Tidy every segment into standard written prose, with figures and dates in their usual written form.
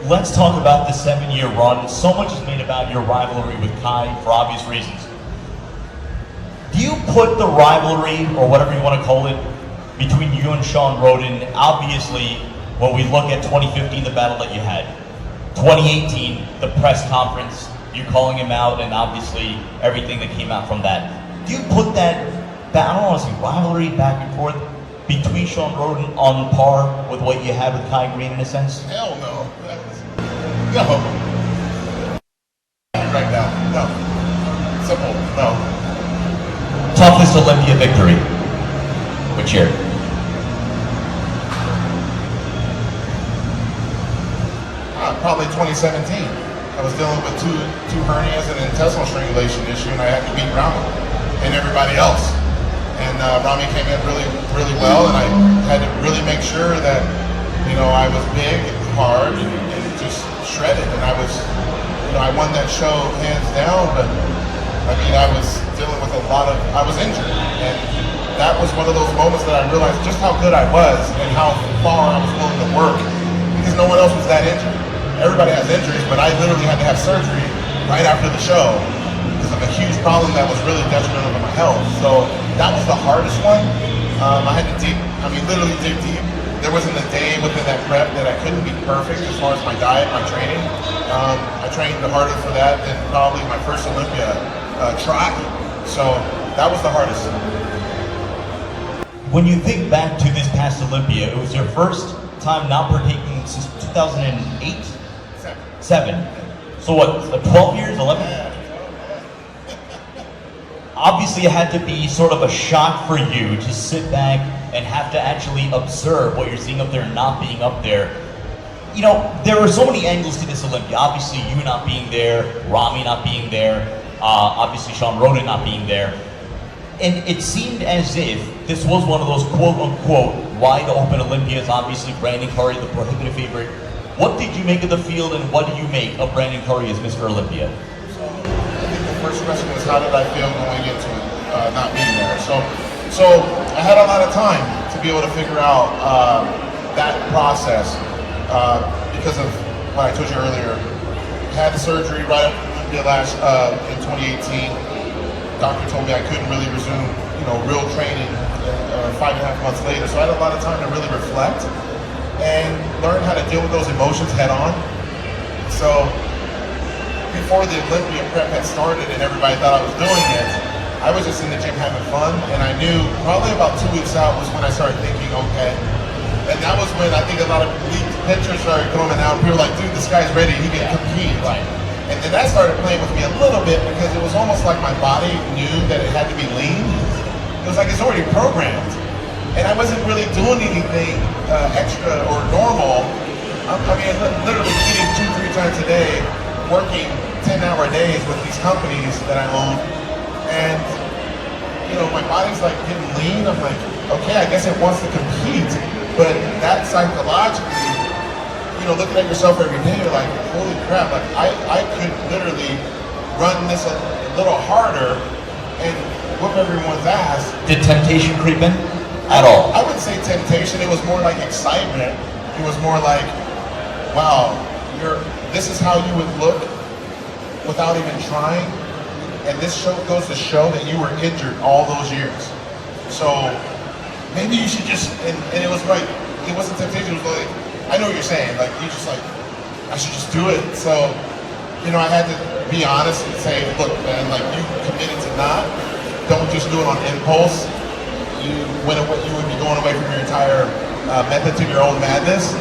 let's talk about the 7-year run. So much is made about your rivalry with Kai for obvious reasons. Do you put the rivalry, or whatever you want to call it, between you and Sean Roden, obviously, when we look at 2015, the battle that you had, 2018, the press conference, you calling him out, and obviously everything that came out from that. Do you put that, I don't want to say rivalry back and forth, between Sean Roden on par with what you had with Kai Green in a sense? Hell no. No. Right now, no. Simple, no. Toughest Olympia victory? Which year? Probably 2017. I was dealing with two hernias and an intestinal strangulation issue, and I had to beat Rami and everybody else. And Rami came in really well, and I had to really make sure that, you know, I was big, hard, and just shredded. And I was, you know, I won that show hands down, but I mean, I was dealing with I was injured. And that was one of those moments that I realized just how good I was and how far I was willing to work, because no one else was that injured. Everybody has injuries, but I literally had to have surgery right after the show because of a huge problem that was really detrimental to my health. So that was the hardest one. I had to literally dig deep. There wasn't a day within that prep that I couldn't be perfect as far as my diet, my training. I trained harder for that than probably my first Olympia try. So that was the hardest. When you think back to this past Olympia, it was your first time not partaking since 2008? Seven. So what, 12 years, 11? Obviously it had to be sort of a shock for you to sit back and have to actually observe what you're seeing up there and not being up there. You know, there were so many angles to this Olympia. Obviously you not being there, Rami not being there, obviously Sean Roden not being there. And it seemed as if this was one of those quote-unquote wide open Olympias. Obviously Brandon Curry, the prohibitive favorite. What did you make of the field, and what do you make of Brandon Curry as Mr. Olympia? So I think the first question was, how did I feel going into it, not being there? So I had a lot of time to be able to figure out that process because of what I told you earlier. I had the surgery right after Olympia in 2018. Doctor told me I couldn't really resume, you know, real training 5.5 months later. So I had a lot of time to really reflect and learn how to deal with those emotions head on. So before the Olympia prep had started and everybody thought I was doing it, I was just in the gym having fun, and I knew probably about 2 weeks out was when I started thinking, okay. And that was when I think a lot of leaked pictures started coming out. People were like, dude, this guy's ready, he can compete. Right. And then that started playing with me a little bit, because it was almost like my body knew that it had to be lean. It was like it's already programmed. And I wasn't really doing anything extra or normal. I mean, literally eating 2-3 times a day, working 10-hour days with these companies that I own. And, you know, my body's like getting lean. I'm like, okay, I guess it wants to compete. But that psychologically, you know, looking at yourself every day, you're like, holy crap, like I could literally run this a little harder and whoop everyone's ass. Did temptation creep in? At all? I wouldn't say temptation, it was more like excitement. It was more like, wow, this is how you would look without even trying. And this show goes to show that you were injured all those years. So maybe you should just, and it was like, it wasn't temptation, it was like, I know what you're saying, like, you just like, I should just do it. So, you know, I had to be honest and say, look, man, like, you committed to not, don't just do it on impulse. You would be going away from your entire method to your own madness.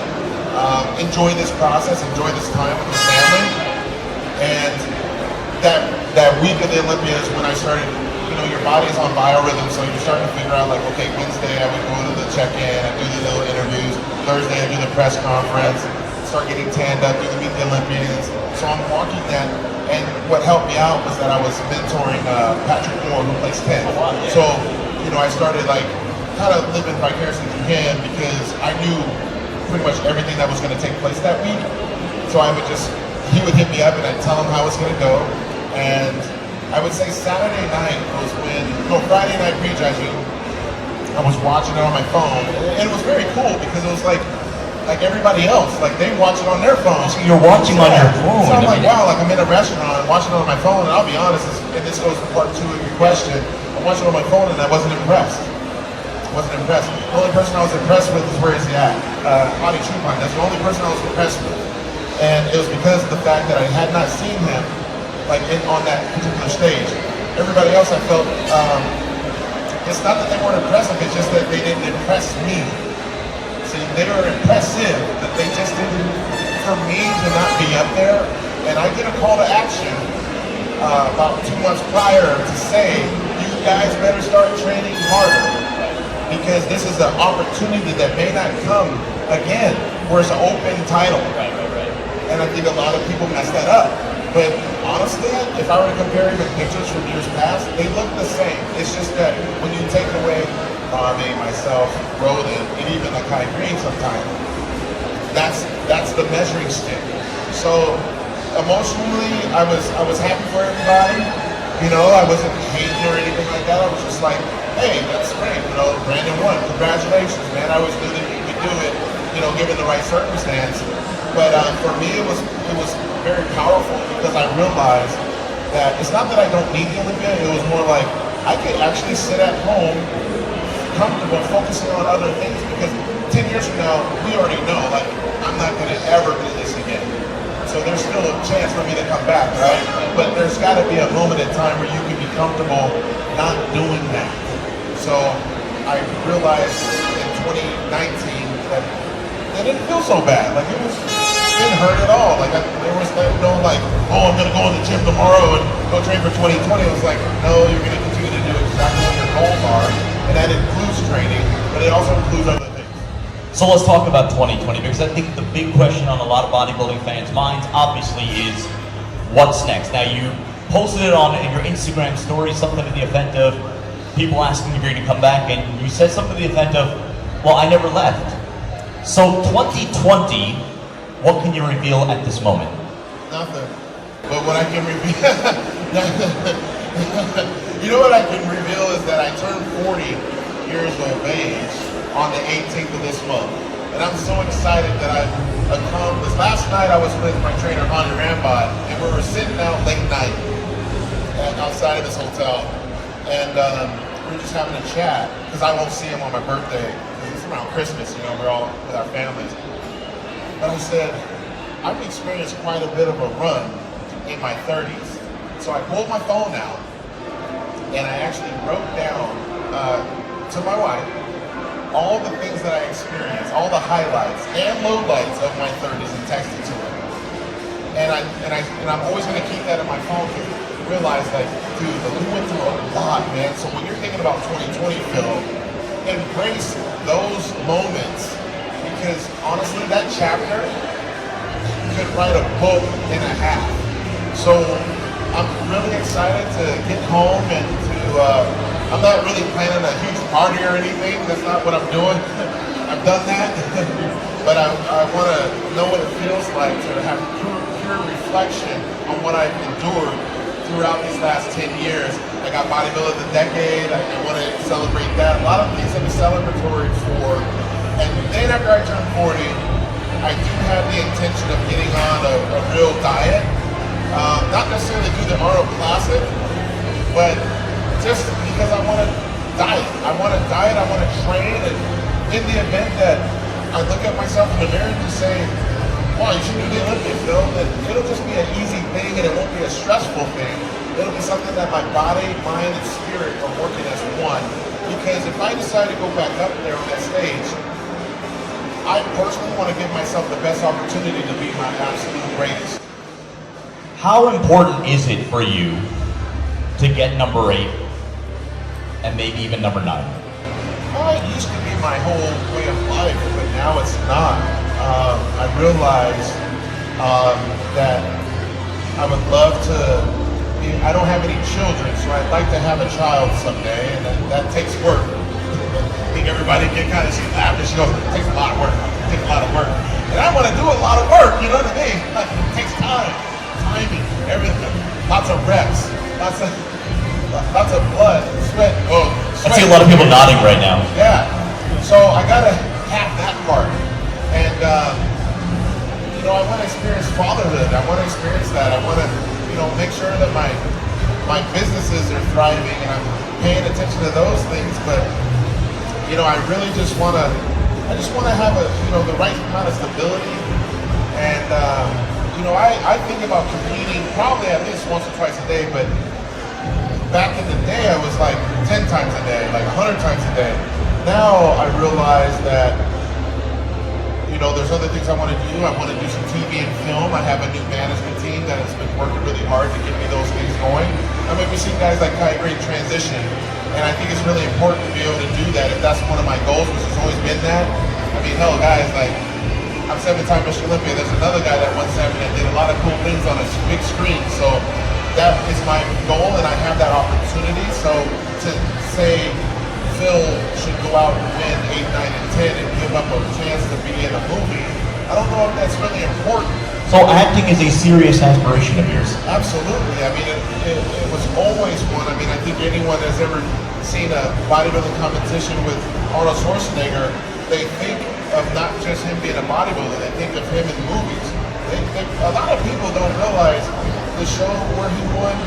Enjoy this process, enjoy this time with your family. And that week of the Olympia is when I started, you know, your body's on biorhythm, so you're starting to figure out, like, okay, Wednesday I would go to the check-in, I do the little interviews, Thursday I do the press conference, start getting tanned up, do the Meet the Olympians. So I'm walking that, and what helped me out was that I was mentoring Patrick Moore, who plays 10. So, you know, I started like kind of living vicariously through him, because I knew pretty much everything that was going to take place that week. So he would hit me up and I'd tell him how it's going to go. And I would say Saturday night was Friday night prejudging, I was watching it on my phone. And it was very cool, because it was like, like everybody else. Like they watch it on their phones. You're watching on your phone. So I'm like, wow, like I'm in a restaurant watching it on my phone, and I'll be honest, and this goes to part 2 of your question. I'm watching it on my phone, and I wasn't impressed. Wasn't impressed. The only person I was impressed with is where is he at? Hadi Chupine. That's the only person I was impressed with, and it was because of the fact that I had not seen him like on that particular stage. Everybody else, I felt. It's not that they weren't impressive, it's just that they didn't impress me. See, they were impressive, but they just didn't, for me to not be up there. And I did a call to action about 2 months prior to say, you guys better start training harder, because this is an opportunity that may not come again, where it's an open title. Right. And I think a lot of people mess that up. But honestly, if I were to compare even pictures from years past, they look the same. It's just that when you take away Rami, myself, Roden, and even Akai Green sometimes, that's the measuring stick. So emotionally, I was happy for everybody. You know, I wasn't hating or anything like that. I was just like, hey, that's great. You know, Brandon won. Congratulations, man. I always knew that you could do it, you know, given the right circumstance. But for me, it was very powerful, because I realized that it's not that I don't need the Olympia. It was more like I could actually sit at home, comfortable, focusing on other things. Because 10 years from now, we already know, like, I'm not going to ever do this again. So there's still a chance for me to come back, right? But there's got to be a moment in time where you can be comfortable not doing that. So I realized in 2019 that it didn't feel so bad. Like it didn't hurt at all. Like there was no like, oh, I'm gonna go in the gym tomorrow and go train for 2020. It was like, no, you're gonna continue to do exactly what your goals are, and that includes training, but it also includes other things. So let's talk about 2020, because I think the big question on a lot of bodybuilding fans' minds obviously is, what's next? Now you posted it on your Instagram story, something to the effect of people asking if you're gonna come back, and you said something to the effect of, well, I never left. So 2020, what can you reveal at this moment? Nothing. But what I can reveal, you know what I can reveal is that I turned 40 years of age on the 18th of this month. And I'm so excited that I've accomplished. Last night I was with my trainer, Hani Rambod, and we were sitting out late night outside of this hotel. And we were just having a chat, because I won't see him on my birthday. It's around Christmas, you know, we're all with our families. But I said, I've experienced quite a bit of a run in my 30s. So I pulled my phone out, and I actually wrote down to my wife all the things that I experienced, all the highlights and lowlights of my 30s, and texted to her. And I'm always going to keep that in my phone, to realize, like, dude, we went through a lot, man. So when you're thinking about 2020, Phil, embrace those moments, because honestly, that chapter could write a book and a half. So I'm really excited to get home and to, I'm not really planning a huge party or anything. That's not what I'm doing. I've done that. But I want to know what it feels like to have pure reflection on what I've endured throughout these last 10 years. I got Bodybuilder of the Decade. I want to celebrate that. A lot of things I'm celebratory for. And then after I turn 40, I do have the intention of getting on a real diet. Not necessarily do the Arnold Classic, but just because I want to diet. I want to diet, I want to train, and in the event that I look at myself in the mirror and just say, wow, you should do the Olympia, Phil, then it'll just be an easy thing, and it won't be a stressful thing. It'll be something that my body, mind, and spirit are working as one. Because if I decide to go back up there on that stage, I personally want to give myself the best opportunity to be my absolute greatest. How important is it for you to get number 8 and maybe even number 9? It used to be my whole way of life, but now it's not. I realize that I would love to, I don't have any children, so I'd like to have a child someday, and that takes work. I think everybody can kind of see laugh, and she goes, it takes a lot of work, it takes a lot of work. And I want to do a lot of work, you know what I mean? Like, it takes time, timing, everything, lots of reps, lots of blood, sweat. Oh, sweat. I see a lot of people nodding right now. Yeah, so I gotta have that part. And I want to experience fatherhood. I want to experience that. I want to, make sure that my businesses are thriving and I'm paying attention to those things. But, I really just want to, have the right amount of stability. And, I think about competing probably at least once or twice a day, but back in the day, I was like 10 times a day, like 100 times a day. Now I realize that, there's other things I want to do. I want to do some TV and film. I have a new management team that has been working really hard to get me those things going. We see guys like Kai Great transition, and I think it's really important to be able to do that. If that's one of my goals, which has always been that. Hell, guys, like, I'm 7-time Mr. Olympia. There's another guy that won 7 and did a lot of cool things on a big screen. So that is my goal, and I have that opportunity. So to say Phil should go out and win 8, 9, and 10 and give up a chance to be in a movie, I don't know if that's really important. So acting is a serious aspiration of yours? Absolutely. It was always one. I think anyone that's ever seen a bodybuilding competition with Arnold Schwarzenegger, they think of not just him being a bodybuilder, they think of him in movies. A lot of people don't realize the show where he won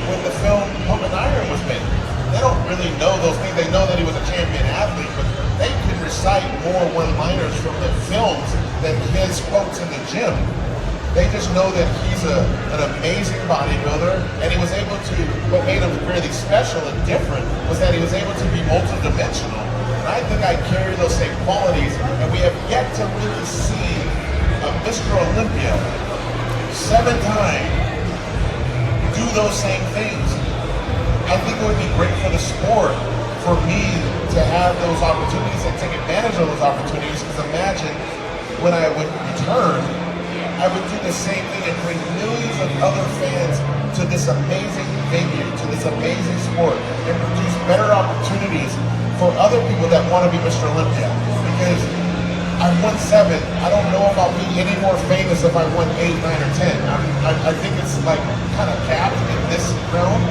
when the film Pumping Iron was made. They don't really know those things. They know that he was a champion athlete, but they can recite more one-liners from the films than his quotes in the gym. They just know that he's an amazing bodybuilder, and he was able to, what made him really special and different was that he was able to be multidimensional. And I think I carry those same qualities, and we have yet to really see a Mr. Olympia 7-time do those same things. I think it would be great for the sport for me to have those opportunities and take advantage of those opportunities, because imagine when I would return, I would do the same thing and bring millions of other fans to this amazing venue, to this amazing sport, and produce better opportunities for other people that want to be Mr. Olympia. Because I won 7. I don't know if I'll be any more famous if I won 8, 9, or 10. I think it's like kind of capped in this realm.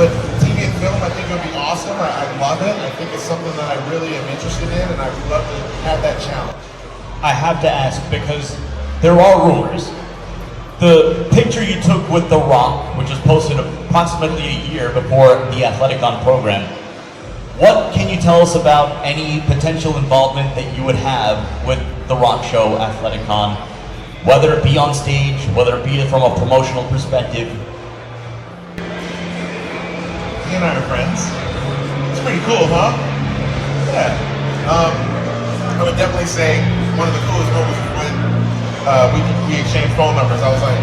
But TV and film, I think it would be awesome. I love it. I think it's something that I really am interested in, and I would love to have that challenge. I have to ask, because there are rumors. The picture you took with The Rock, which was posted approximately a year before the Athleticon program, what can you tell us about any potential involvement that you would have with The Rock show, Athleticon, whether it be on stage, whether it be from a promotional perspective? He and I are friends. It's pretty cool, huh? Yeah. I would definitely say one of the coolest moments was when we exchanged phone numbers. I was like,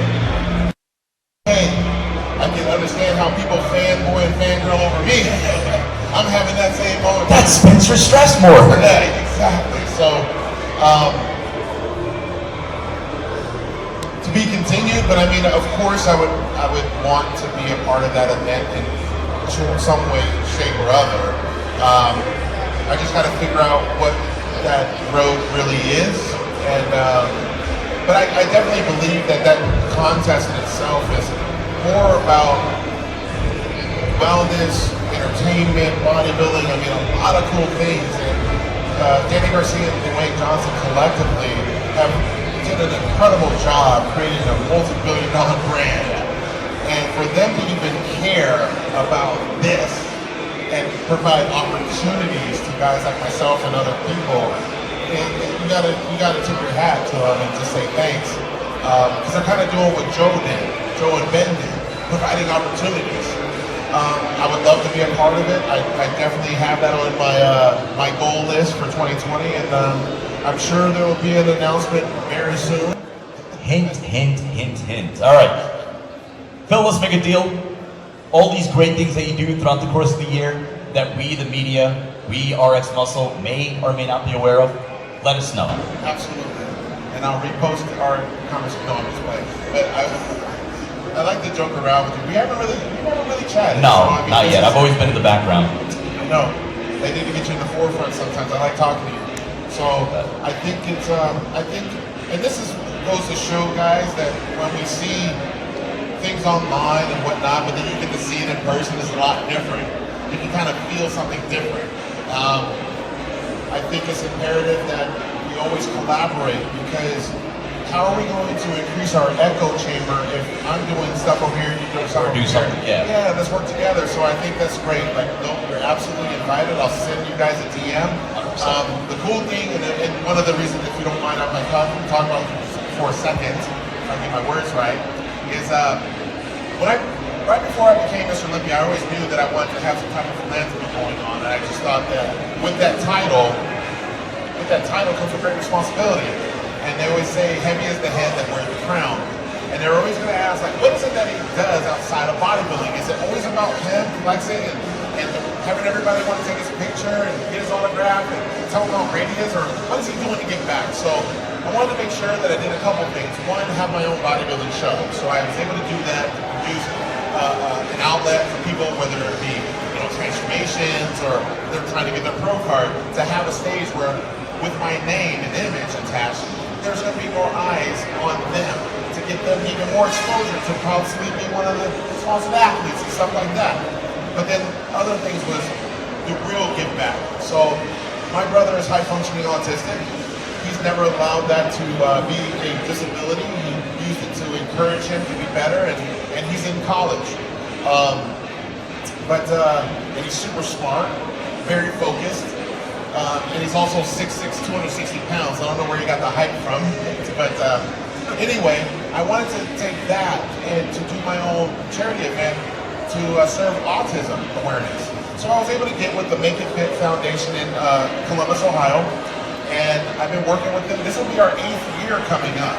hey, I can understand how people fanboy and fangirl over me. I'm having that same moment. That's Spencer Stressmore. Yeah, exactly. So, to be continued, but of course I would want to be a part of that event in some way, shape, or other. I just got to figure out what that road really is, and but I definitely believe that contest in itself is more about wellness, entertainment, bodybuilding. A lot of cool things, and Danny Garcia and Dwayne Johnson collectively have did an incredible job creating a multi-billion-dollar brand. And for them to even care about this and provide opportunities to guys like myself and other people, you gotta tip your hat to them and just say thanks. Because they're kind of doing what Joe and Ben did, providing opportunities. I would love to be a part of it. I definitely have that on my goal list for 2020, and I'm sure there will be an announcement very soon. Hint, hint, hint, hint. All right. Phil, let's make a deal. All these great things that you do throughout the course of the year that we, the media, we, RX Muscle, may or may not be aware of, let us know. Absolutely. And I'll repost our conversation. No, I'm just playing. But I like to joke around with you. We haven't really chatted. No, so, not yet. I've always been in the background. No, they need to get you in the forefront sometimes. I like talking to you. So I think it's, and this goes to show, guys, that when we see things online and whatnot, but then you get to see it in person, it's a lot different. You can kind of feel something different. I think it's imperative that we always collaborate, because how are we going to increase our echo chamber if I'm doing stuff over here, you're doing stuff over here? something together. Yeah, let's work together. So I think that's great. Like, no, you're absolutely invited. I'll send you guys a DM. The cool thing, and one of the reasons, if you don't mind, I'm like talk about it for a second, if I get my words right, is right before I became Mr. Olympia, I always knew that I wanted to have some type of philanthropy going on, and I just thought that with that title comes a great responsibility. And they always say, heavy is the head that wears the crown. And they're always going to ask, like, what is it that he does outside of bodybuilding? Is it always about him flexing and having everybody want to take his picture and get his autograph and tell him how great he is? Or what is he doing to give back? So I wanted to make sure that I did a couple things. One, have my own bodybuilding show. So I was able to do that, use an outlet for people, whether it be transformations or they're trying to get their pro card, to have a stage where with my name and image attached, there's going to be more eyes on them to get them even more exposure to possibly be one of the sponsored athletes and stuff like that. But then other things was the real give back. So my brother is high functioning autistic. He's never allowed that to be a disability. He used it to encourage him to be better, and he's in college. And he's super smart, very focused. And he's also 6'6", 260 pounds. I don't know where he got the height from, but anyway, I wanted to take that and to do my own charity event to serve autism awareness. So I was able to get with the Make It Fit Foundation in Columbus, Ohio, and I've been working with them. This will be our 8th year coming up,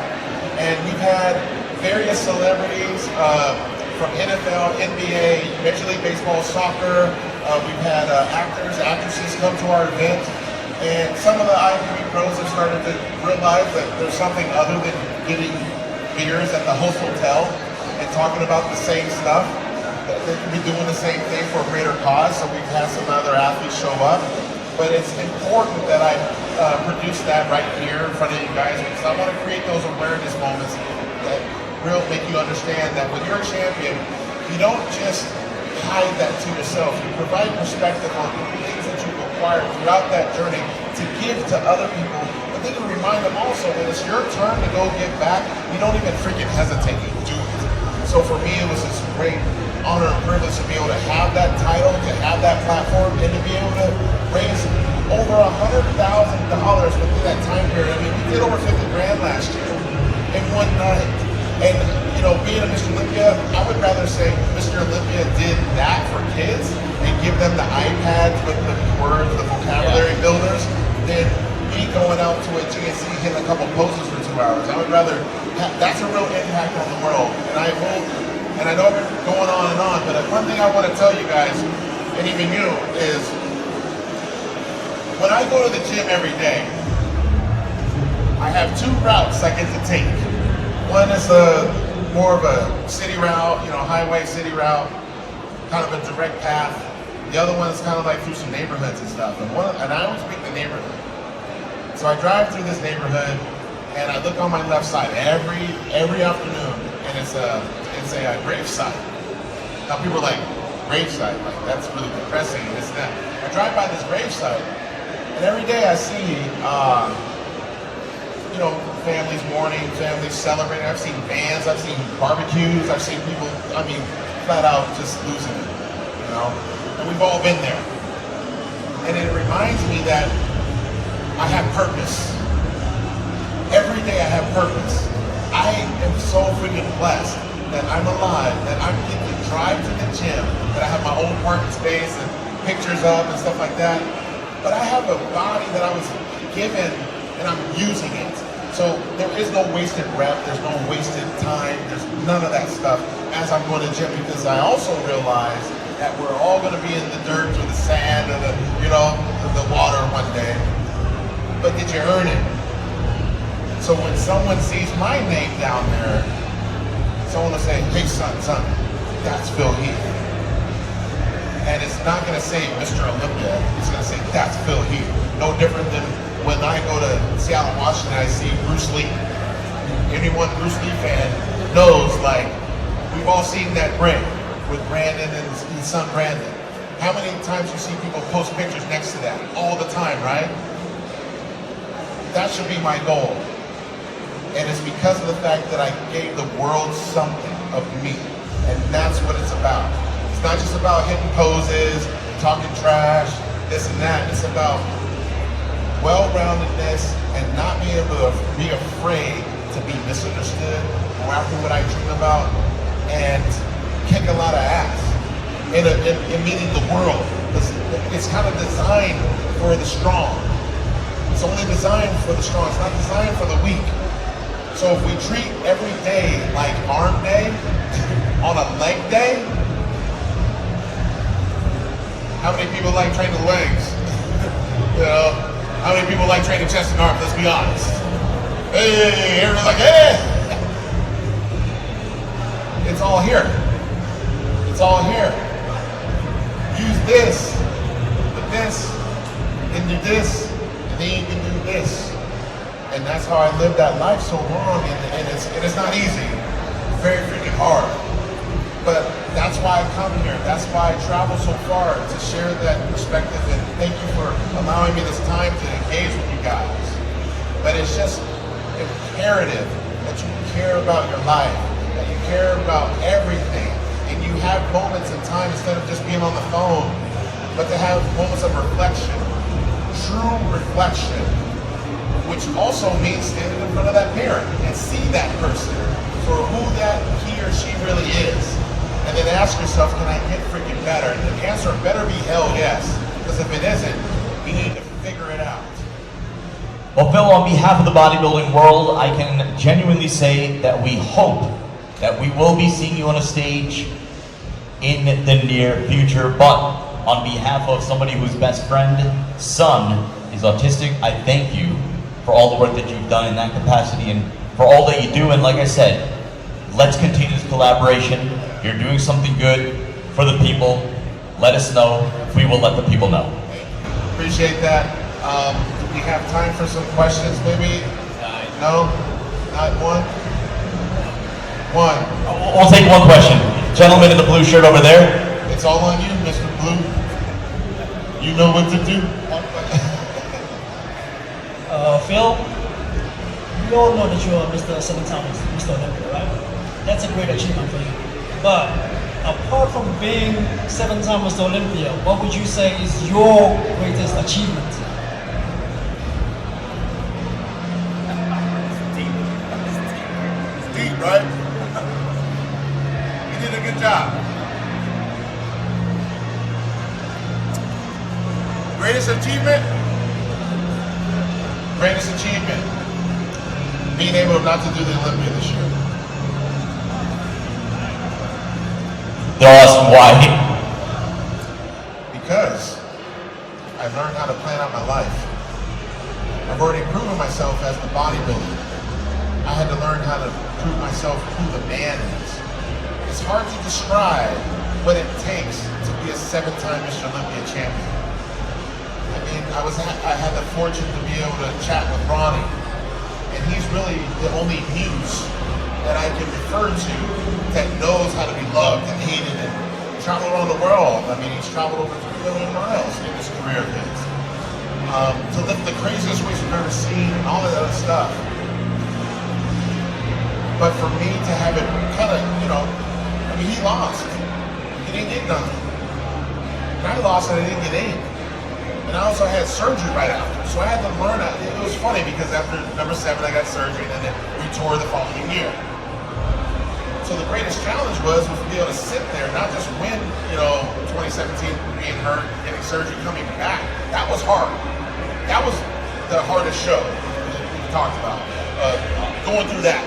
and we've had various celebrities from NFL, NBA, Major League Baseball, soccer. We've had actors, actresses come to our event, and some of the IFBB pros have started to realize that there's something other than getting beers at the host hotel and talking about the same stuff. They can be doing the same thing for a greater cause, so we've had some other athletes show up. But it's important that I produce that right here in front of you guys, because I want to create those awareness moments that really make you understand that when you're a champion, you don't just hide that to yourself. You provide perspective on the things that you've acquired throughout that journey to give to other people, but then to remind them also when it's your turn to go give back, you don't even freaking hesitate, you do it. So for me, it was this great honor and privilege to be able to have that title, to have that platform, and to be able to raise over $100,000 within that time period. I mean, we did over 50 grand last year in one night. And, being a Mr. Olympia, I would rather say Mr. Olympia did that for kids and give them the iPads with the words, the vocabulary builders, than me going out to a GNC hitting a couple poses for 2 hours. I would rather that's a real impact on the world. And I know I've been going on, but one thing I want to tell you guys, and even you, is when I go to the gym every day, I have 2 routes I get to take. One is more of a city route, highway city route, kind of a direct path. The other one is kind of like through some neighborhoods and stuff. And I always pick the neighborhood. So I drive through this neighborhood, and I look on my left side every afternoon, and it's a gravesite. Now people are like, gravesite, like that's really depressing and this and that. I drive by this gravesite, and every day I see families mourning, families celebrating. I've seen bands, I've seen barbecues, I've seen people, flat out just losing it, and we've all been there. And it reminds me that I have purpose. Every day I have purpose. I am so freaking blessed that I'm alive, that I'm getting to drive to the gym, that I have my own parking space and pictures up and stuff like that. But I have a body that I was given and I'm using it. So there is no wasted rep, there's no wasted time, there's none of that stuff as I'm going to gym, because I also realize that we're all going to be in the dirt or the sand or the water one day. But did you earn it? So when someone sees my name down there, someone will say, hey son, that's Phil Heath. And it's not going to say Mr. Olympia, it's going to say that's Phil Heath. No different than when I go to Seattle, Washington, I see Bruce Lee. Anyone Bruce Lee fan knows, like, we've all seen that ring with Brandon and his son Brandon. How many times you see people post pictures next to that? All the time, right? that should be my goal. And it's because of the fact that I gave the world something of me. And that's what it's about. It's not just about hitting poses, talking trash, this and that. It's about well-roundedness and not being able to be afraid to be misunderstood, go after what I dream about, and kick a lot of ass in meeting the world. It's kind of designed for the strong. It's only designed for the strong. It's not designed for the weak. So if we treat every day like arm day, on a leg day, how many people like training legs? You know, how many people like training chest and arms? Let's be honest. Hey, everyone's like, hey! It's all here. It's all here. Use this, with this, and do this, and then you can do this. And that's how I lived that life so long, and it's not easy. It's very freaking hard. But that's why I come here. That's why I travel so far to share that perspective. And thank you for allowing me this time to engage with you guys. But it's just imperative that you care about your life, that you care about everything, and you have moments in time instead of just being on the phone, but to have moments of reflection, true reflection. Which also means standing in front of that mirror and see that person for who that he or she really is. And then ask yourself, can I get freaking better? And the answer better be hell yes. Because if it isn't, we need to figure it out. Well, Phil, on behalf of the bodybuilding world, I can genuinely say that we hope that we will be seeing you on a stage in the near future. But on behalf of somebody whose best friend, son, is autistic, I thank you for all the work that you've done in that capacity and for all that you do. And like I said, let's continue this collaboration. You're doing something good for the people. Let us know. We will let the people know. Appreciate that. Do we have time for some questions, maybe? No? Not one? One. We'll take one question. Gentleman in the blue shirt over there. It's all on you, Mr. Blue. You know what to do. Phil, we all know that you are Mr. 7-time Mr. Olympia, right? That's a great achievement for you. But apart from being 7-time Mr. Olympia, what would you say is your greatest achievement? It's deep, right? You did a good job. Greatest achievement? Greatest achievement, being able not to do the Olympia this year. They're asking why. Because I learned how to plan out my life. I've already proven myself as the bodybuilder. I had to learn how to prove myself who the man is. It's hard to describe what it takes to be a 7-time Mr. Olympia champion. I mean, I had the fortune to be able to chat with Ronnie, and he's really the only muse that I can refer to that knows how to be loved and hated and travel around the world. I mean, he's traveled over 3 million miles in his career of his. To lift the craziest weights we've ever seen and all that other stuff. But for me to have it kind of, you know, I mean, he lost. He didn't get nothing. And I lost and I didn't get anything. And I also had surgery right after. So I had to learn, it was funny because after number 7, I got surgery and then we toured the following year. So the greatest challenge was to be able to sit there, not just win, you know, 2017, being hurt, getting surgery, coming back. That was hard. That was the hardest show we talked about, going through that.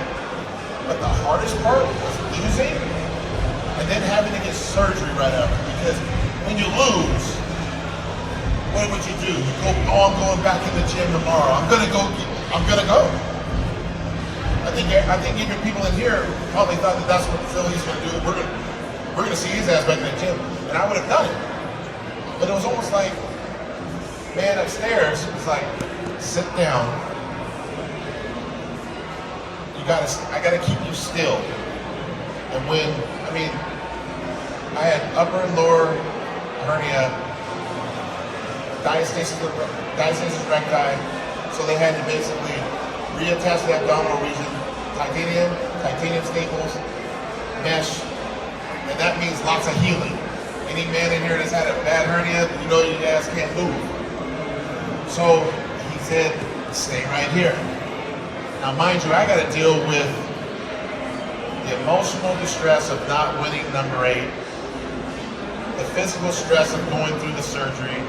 But the hardest part was losing and then having to get surgery right after. Because when you lose, what would you do? You go, oh, I'm going back in the gym tomorrow. I'm gonna go. I think even people in here probably thought that that's what Phil Heath's gonna do. We're gonna see his ass back in the gym, and I would have done it. But it was almost like, man, upstairs was like, sit down. I gotta keep you still. And when, I mean, I had upper and lower hernia, diastasis recti, So they had to basically reattach the abdominal region, titanium staples, mesh, and that means lots of healing. Any man in here that's had a bad hernia, you know your ass can't move. So he said, stay right here. Now mind you, I gotta deal with the emotional distress of not winning number 8, the physical stress of going through the surgery,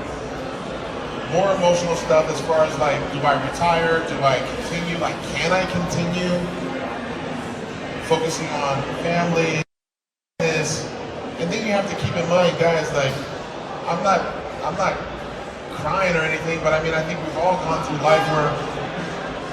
more emotional stuff as far as like, do I retire? Do I continue? Like, can I continue? Focusing on family, business. And then you have to keep in mind, guys, like, I'm not crying or anything, but I mean, I think we've all gone through life where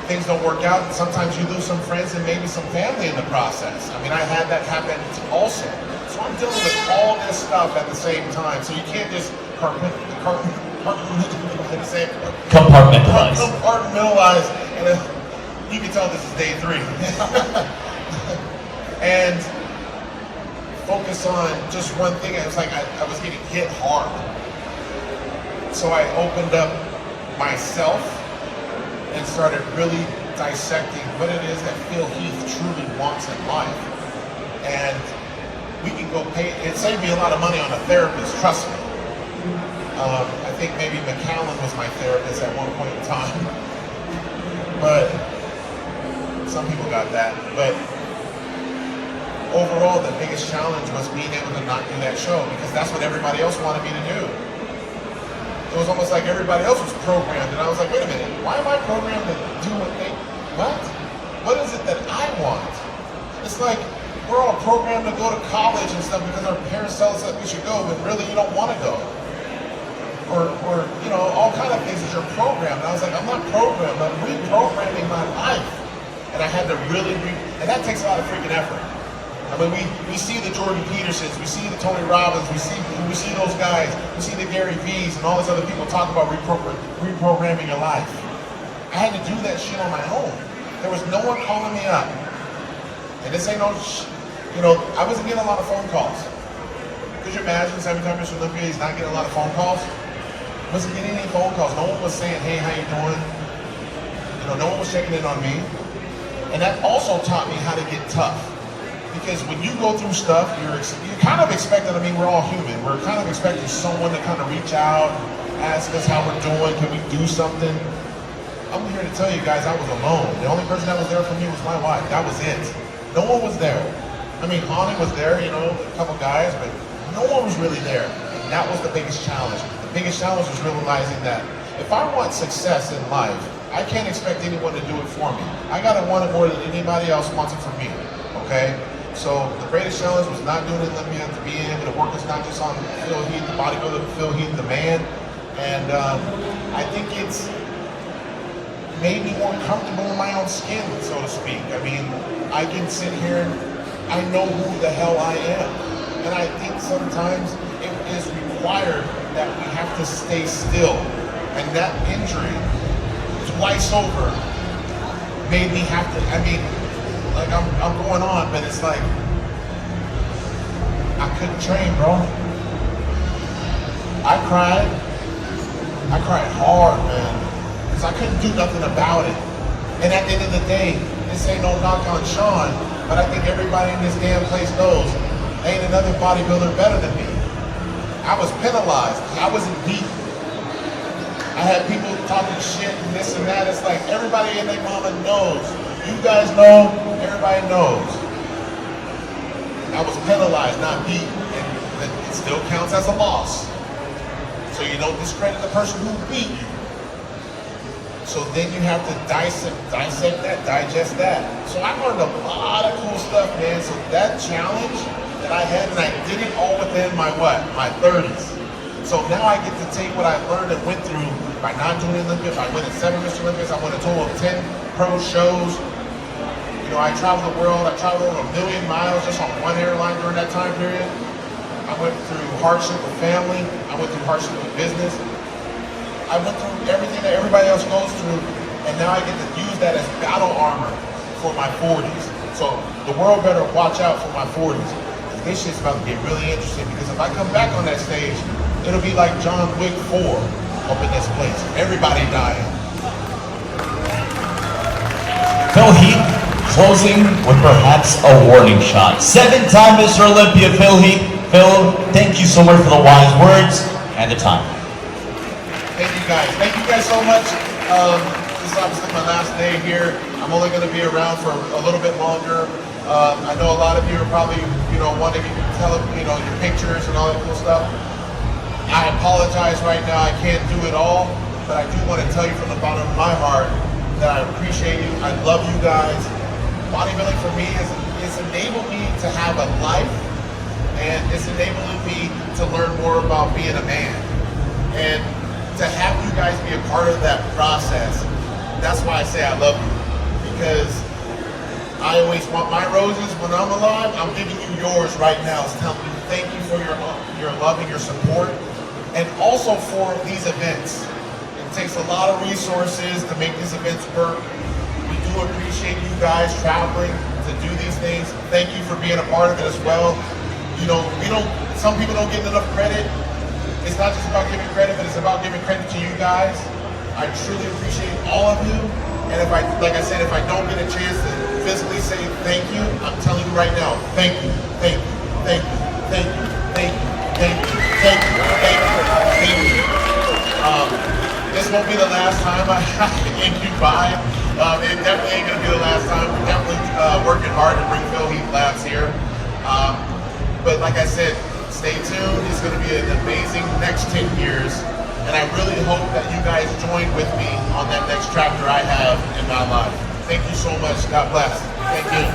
things don't work out, and sometimes you lose some friends and maybe some family in the process. I mean, I had that happen also. So I'm dealing with all this stuff at the same time. So you can't just compartmentalize. And you can tell this is day 3. And focus on just one thing. It was like I was getting hit hard. So I opened up myself and started really dissecting what it is that Phil Heath truly wants in life. And we can go pay, it saved me a lot of money on a therapist, trust me. I think maybe McAllen was my therapist at one point in time. But some people got that. But overall, the biggest challenge was being able to not do that show, because that's what everybody else wanted me to do. It was almost like everybody else was programmed, and I was like, wait a minute, why am I programmed to do what? What is it that I want? It's like, we're all programmed to go to college and stuff because our parents tell us that we should go, but really you don't want to go. Or you know, all kind of things that you're programmed. And I was like, I'm not programmed, I'm reprogramming my life. And I had to really, and that takes a lot of freaking effort. I mean, we see the Jordan Petersons, we see the Tony Robbins, we see those guys, we see the Gary V's and all these other people talk about reprogramming your life. I had to do that shit on my own. There was no one calling me up. And this ain't no, you know, I wasn't getting a lot of phone calls. Could you imagine 7-time Mr. Olympia, he's not getting a lot of phone calls? Wasn't getting any phone calls. No one was saying, hey, how you doing? You know, no one was checking in on me. And that also taught me how to get tough. Because when you go through stuff, you're kind of expecting, I mean, we're all human. We're kind of expecting someone to kind of reach out, ask us how we're doing, can we do something? I'm here to tell you guys, I was alone. The only person that was there for me was my wife. That was it. No one was there. I mean, Arnold was there, you know, a couple guys, but no one was really there. And that was the biggest challenge. The biggest challenge was realizing that if I want success in life, I can't expect anyone to do it for me. I gotta want it more than anybody else wants it from me, okay? So the greatest challenge was not doing Olympia, to be able to work as not just on Phil Heath, the bodybuilder, Phil Heath, the man. And I think it's made me more comfortable in my own skin, so to speak. I mean, I can sit here and I know who the hell I am. And I think sometimes it is required that we have to stay still. And that injury, twice over, made me have to, I mean, like I'm going on, but it's like, I couldn't train, bro. I cried hard, man, because I couldn't do nothing about it. And at the end of the day, this ain't no knock on Sean, but I think everybody in this damn place knows, ain't another bodybuilder better than me. I was penalized, I wasn't beat. I had people talking shit and this and that. It's like everybody and their mama knows. You guys know, everybody knows. I was penalized, not beat, and it still counts as a loss. So you don't discredit the person who beat you. So then you have to dissect that, digest that. So I learned a lot of cool stuff, man. So that challenge that I had, and I did it all within my what? My 30s. So now I get to take what I learned and went through by not doing Olympics. I went to 7 Mr. Olympics. I went a total of 10 pro shows. You know, I traveled the world. I traveled over 1 million miles just on one airline during that time period. I went through hardship with family. I went through hardship with business. I went through everything that everybody else goes through, and now I get to use that as battle armor for my 40s. So the world better watch out for my 40s. This shit's about to get really interesting, because if I come back on that stage, it'll be like John Wick 4 up in this place. Everybody dying. Phil Heath, closing with perhaps a warning shot. 7-time Mr. Olympia Phil Heath. Phil, thank you so much for the wise words and the time. Thank you guys. Thank you guys so much. This is obviously my last day here. I'm only going to be around for a little bit longer. I know a lot of you are probably, wanting to tell your pictures and all that cool stuff. I apologize right now. I can't do it all, but I do want to tell you from the bottom of my heart that I appreciate you. I love you guys. Bodybuilding for me is enabled me to have a life, and it's enabling me to learn more about being a man. And to have you guys be a part of that process, that's why I say I love you. Because I always want my roses when I'm alive. I'm giving you yours right now. It's telling you thank you for your love and your support, and also for these events. It takes a lot of resources to make these events work. We do appreciate you guys traveling to do these things. Thank you for being a part of it as well. Some people don't get enough credit. It's not just about giving credit, but it's about giving credit to you guys. I truly appreciate all of you. And like I said, if I don't get a chance to physically say thank you, I'm telling you right now, thank you, thank you, thank you, thank you, thank you, thank you, thank you, thank you, thank you. This won't be the last time I get you by. It definitely ain't gonna be the last time. We're definitely working hard to bring Phil Heath Labs here. But like I said, stay tuned. It's gonna be an amazing next 10 years. And I really hope that you guys join with me on that next chapter I have in my life. Thank you so much. God bless. Thank you.